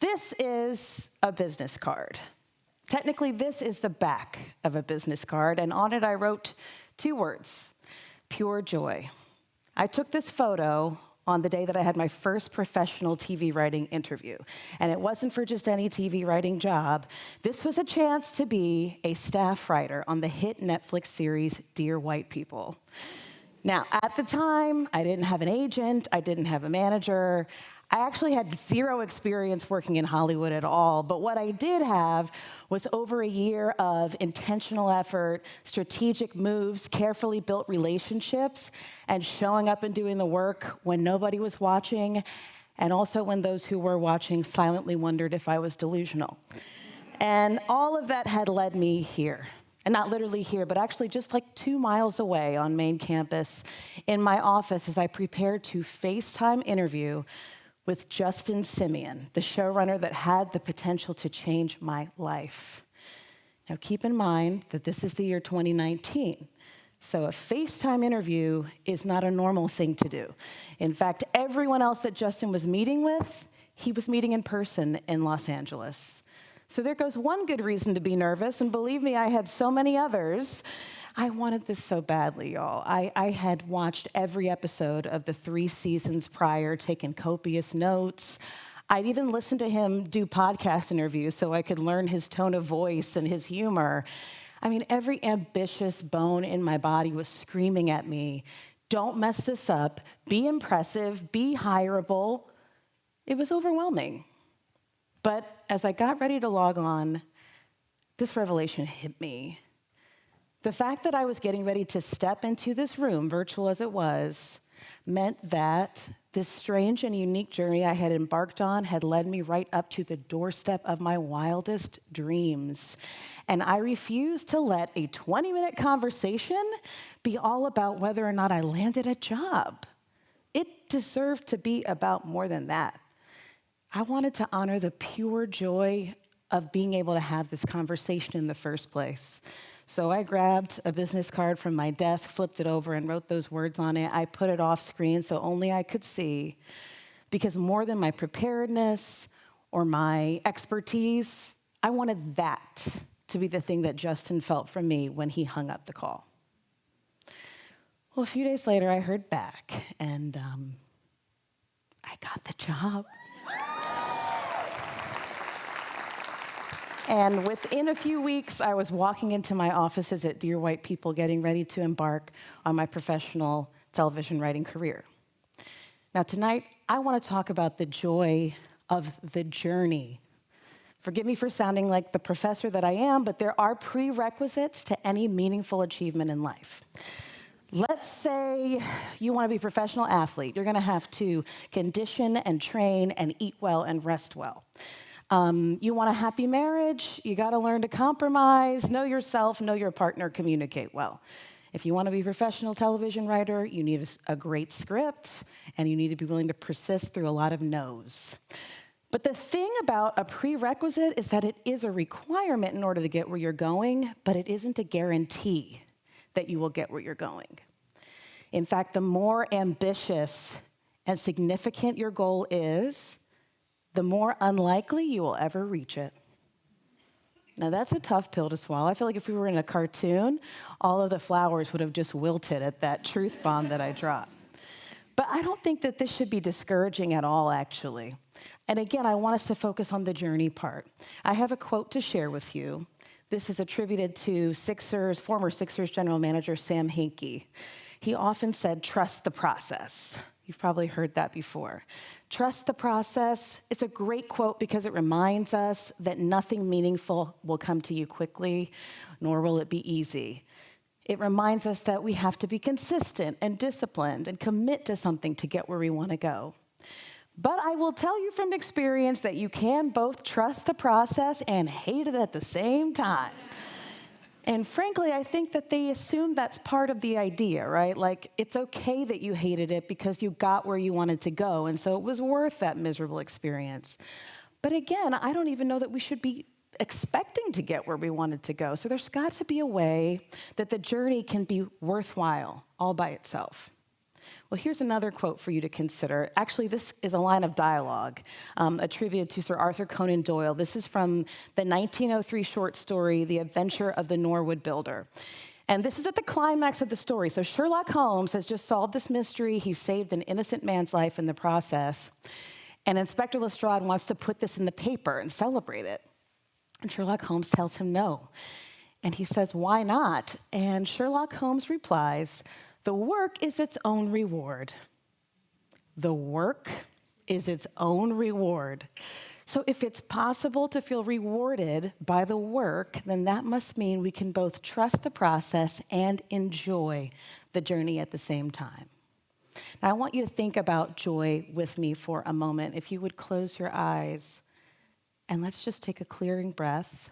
This is a business card. Technically, this is the back of a business card, and on it I wrote 2 words, pure joy. I took this photo on the day that I had my first professional TV writing interview. And it wasn't for just any TV writing job. This was a chance to be a staff writer on the hit Netflix series, Dear White People. Now, at the time, I didn't have an agent, I didn't have a manager. I actually had 0 experience working in Hollywood at all, but what I did have was over a year of intentional effort, strategic moves, carefully built relationships, and showing up and doing the work when nobody was watching, and also when those who were watching silently wondered if I was delusional. And all of that had led me here. And not literally here, but actually just like 2 miles away on main campus in my office as I prepared to FaceTime interview with Justin Simeon, the showrunner that had the potential to change my life. Now keep in mind that this is the year 2019, so a FaceTime interview is not a normal thing to do. In fact, everyone else that Justin was meeting with, he was meeting in person in Los Angeles. So there goes one good reason to be nervous, and believe me, I had so many others. I wanted this so badly, y'all. I had watched every episode of the 3 seasons prior, taken copious notes. I'd even listened to him do podcast interviews so I could learn his tone of voice and his humor. I mean, every ambitious bone in my body was screaming at me, don't mess this up, be impressive, be hireable. It was overwhelming. But as I got ready to log on, this revelation hit me. The fact that I was getting ready to step into this room, virtual as it was, meant that this strange and unique journey I had embarked on had led me right up to the doorstep of my wildest dreams. And I refused to let a 20-minute conversation be all about whether or not I landed a job. It deserved to be about more than that. I wanted to honor the pure joy of being able to have this conversation in the first place. So I grabbed a business card from my desk, flipped it over, and wrote those words on it. I put it off screen so only I could see, because more than my preparedness or my expertise, I wanted that to be the thing that Justin felt from me when he hung up the call. Well, a few days later, I heard back, and I got the job. And within a few weeks, I was walking into my offices at Dear White People, getting ready to embark on my professional television writing career. Now tonight, I want to talk about the joy of the journey. Forgive me for sounding like the professor that I am, but there are prerequisites to any meaningful achievement in life. Let's say you want to be a professional athlete. You're going to have to condition and train and eat well and rest well. You want a happy marriage, you got to learn to compromise, know yourself, know your partner, communicate well. If you want to be a professional television writer, you need a great script, and you need to be willing to persist through a lot of no's. But the thing about a prerequisite is that it is a requirement in order to get where you're going, but it isn't a guarantee that you will get where you're going. In fact, the more ambitious and significant your goal is, the more unlikely you will ever reach it. Now, that's a tough pill to swallow. I feel like if we were in a cartoon, all of the flowers would have just wilted at that truth bomb that I dropped. But I don't think that this should be discouraging at all, actually. And again, I want us to focus on the journey part. I have a quote to share with you. This is attributed to former Sixers general manager Sam Hinkie. He often said, trust the process. You've probably heard that before. Trust the process. It's a great quote because it reminds us that nothing meaningful will come to you quickly, nor will it be easy. It reminds us that we have to be consistent and disciplined and commit to something to get where we want to go. But I will tell you from experience that you can both trust the process and hate it at the same time. And frankly, I think that they assume that's part of the idea, right? Like, it's okay that you hated it because you got where you wanted to go, and so it was worth that miserable experience. But again, I don't even know that we should be expecting to get where we wanted to go. So there's got to be a way that the journey can be worthwhile all by itself. Well, here's another quote for you to consider. Actually, this is a line of dialogue attributed to Sir Arthur Conan Doyle. This is from the 1903 short story, The Adventure of the Norwood Builder. And this is at the climax of the story. So Sherlock Holmes has just solved this mystery. He saved an innocent man's life in the process. And Inspector Lestrade wants to put this in the paper and celebrate it. And Sherlock Holmes tells him no. And he says, why not? And Sherlock Holmes replies, the work is its own reward. The work is its own reward. So if it's possible to feel rewarded by the work, then that must mean we can both trust the process and enjoy the journey at the same time. Now, I want you to think about joy with me for a moment. If you would close your eyes, and let's just take a clearing breath.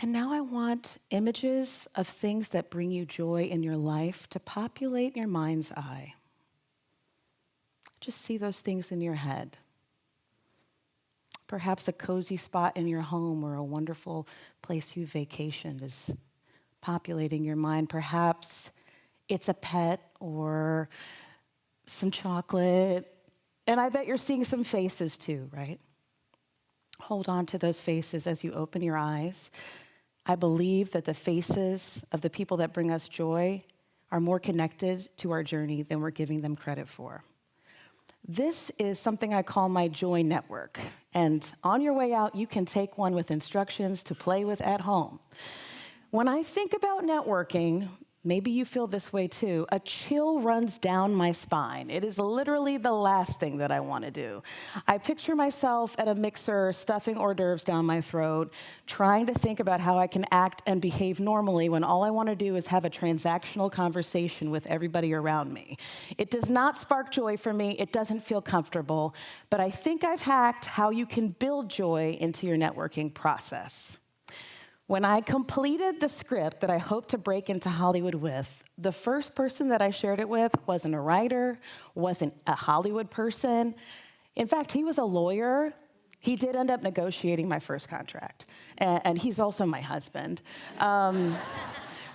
And now I want images of things that bring you joy in your life to populate your mind's eye. Just see those things in your head. Perhaps a cozy spot in your home or a wonderful place you vacationed is populating your mind. Perhaps it's a pet or some chocolate. And I bet you're seeing some faces too, right? Hold on to those faces as you open your eyes. I believe that the faces of the people that bring us joy are more connected to our journey than we're giving them credit for. This is something I call my joy network. And on your way out, you can take one with instructions to play with at home. When I think about networking, maybe you feel this way too, a chill runs down my spine. It is literally the last thing that I want to do. I picture myself at a mixer, stuffing hors d'oeuvres down my throat, trying to think about how I can act and behave normally when all I want to do is have a transactional conversation with everybody around me. It does not spark joy for me. It doesn't feel comfortable. But I think I've hacked how you can build joy into your networking process. When I completed the script that I hoped to break into Hollywood with, the first person that I shared it with wasn't a writer, wasn't a Hollywood person. In fact, he was a lawyer. He did end up negotiating my first contract, and he's also my husband.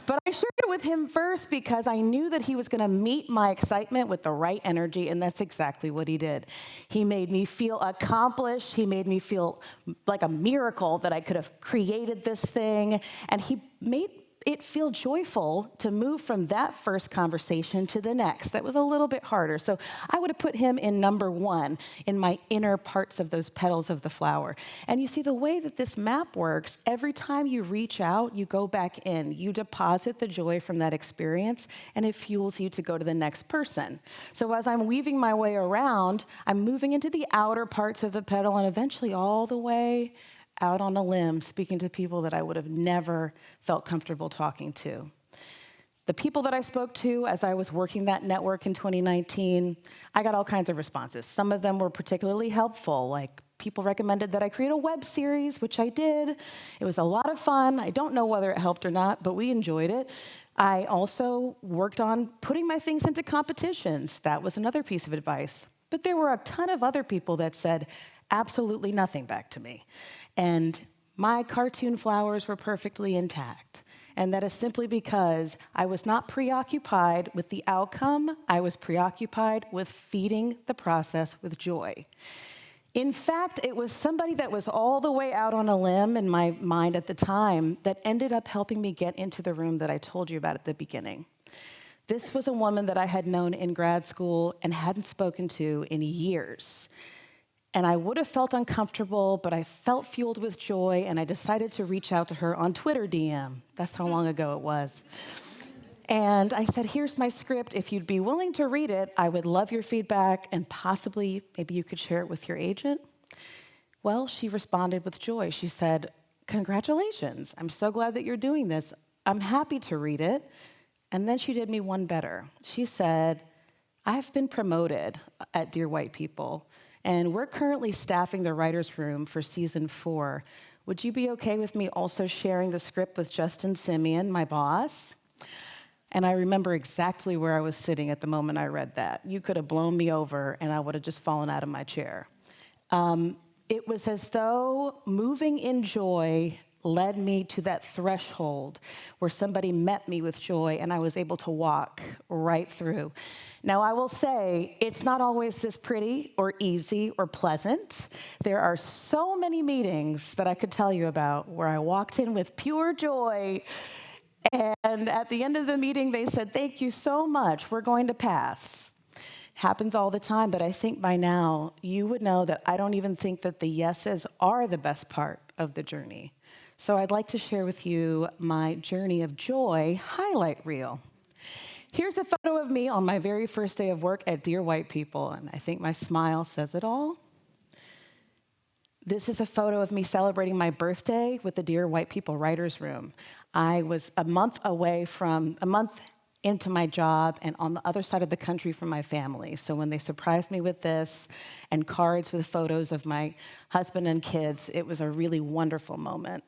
But I shared it with him first because I knew that he was going to meet my excitement with the right energy, and that's exactly what he did. He made me feel accomplished. He made me feel like a miracle that I could have created this thing, and he made it feel joyful to move from that first conversation to the next. That was a little bit harder. So I would have put him in number one in my inner parts of those petals of the flower. And you see, the way that this map works, every time you reach out, you go back in. You deposit the joy from that experience, and it fuels you to go to the next person. So as I'm weaving my way around, I'm moving into the outer parts of the petal and eventually all the way out on a limb, speaking to people that I would have never felt comfortable talking to. The people that I spoke to as I was working that network in 2019, I got all kinds of responses. Some of them were particularly helpful, like people recommended that I create a web series, which I did. It was a lot of fun. I don't know whether it helped or not, but we enjoyed it. I also worked on putting my things into competitions. That was another piece of advice. But there were a ton of other people that said absolutely nothing back to me. And my cartoon flowers were perfectly intact. And that is simply because I was not preoccupied with the outcome. I was preoccupied with feeding the process with joy. In fact, it was somebody that was all the way out on a limb in my mind at the time that ended up helping me get into the room that I told you about at the beginning. This was a woman that I had known in grad school and hadn't spoken to in years. And I would have felt uncomfortable, but I felt fueled with joy, and I decided to reach out to her on Twitter DM. That's how long ago it was. And I said, here's my script. If you'd be willing to read it, I would love your feedback, and possibly maybe you could share it with your agent. Well, she responded with joy. She said, congratulations. I'm so glad that you're doing this. I'm happy to read it. And then she did me one better. She said, I've been promoted at Dear White People, and we're currently staffing the writer's room for season 4. Would you be okay with me also sharing the script with Justin Simeon, my boss? And I remember exactly where I was sitting at the moment I read that. You could have blown me over, and I would have just fallen out of my chair. It was as though moving in joy led me to that threshold where somebody met me with joy and I was able to walk right through. Now, I will say, it's not always this pretty or easy or pleasant. There are so many meetings that I could tell you about where I walked in with pure joy, and at the end of the meeting, they said, "Thank you so much, we're going to pass." Happens all the time, but I think by now, you would know that I don't even think that the yeses are the best part of the journey. So I'd like to share with you my journey of joy highlight reel. Here's a photo of me on my very first day of work at Dear White People, and I think my smile says it all. This is a photo of me celebrating my birthday with the Dear White People Writers Room. I was a month into my job and on the other side of the country from my family. So when they surprised me with this and cards with photos of my husband and kids, it was a really wonderful moment.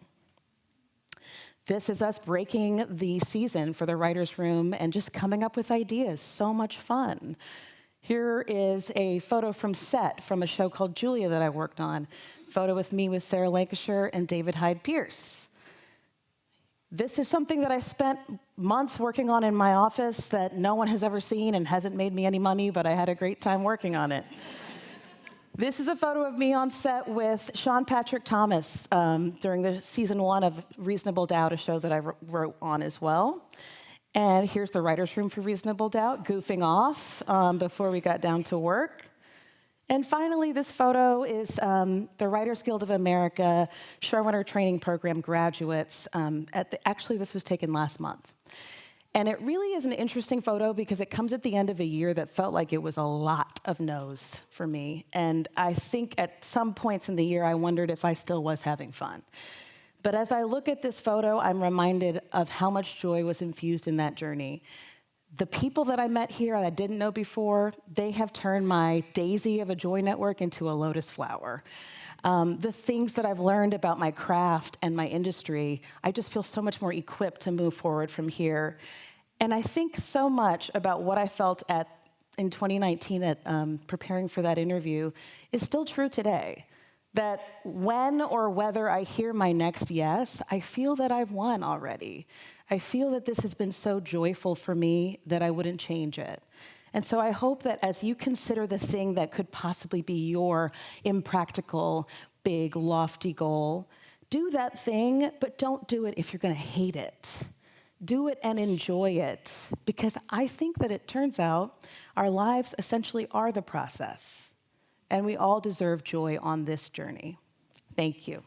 This is us breaking the season for the writer's room and just coming up with ideas. So much fun. Here is a photo from set from a show called Julia that I worked on. Photo with me with Sarah Lancashire and David Hyde Pierce. This is something that I spent months working on in my office that no one has ever seen and hasn't made me any money, but I had a great time working on it. This is a photo of me on set with Sean Patrick Thomas during the season 1 of Reasonable Doubt, a show that I wrote on as well. And here's the writer's room for Reasonable Doubt, goofing off before we got down to work. And finally, this photo is the Writers Guild of America Showrunner Training Program graduates. Actually, this was taken last month. And it really is an interesting photo because it comes at the end of a year that felt like it was a lot of no's for me. And I think at some points in the year, I wondered if I still was having fun. But as I look at this photo, I'm reminded of how much joy was infused in that journey. The people that I met here that I didn't know before, they have turned my daisy of a joy network into a lotus flower. The things that I've learned about my craft and my industry, I just feel so much more equipped to move forward from here. And I think so much about what I felt in 2019 at preparing for that interview is still true today. That when or whether I hear my next yes, I feel that I've won already. I feel that this has been so joyful for me that I wouldn't change it. And so I hope that as you consider the thing that could possibly be your impractical, big, lofty goal, do that thing, but don't do it if you're going to hate it. Do it and enjoy it, because I think that it turns out our lives essentially are the process, and we all deserve joy on this journey. Thank you.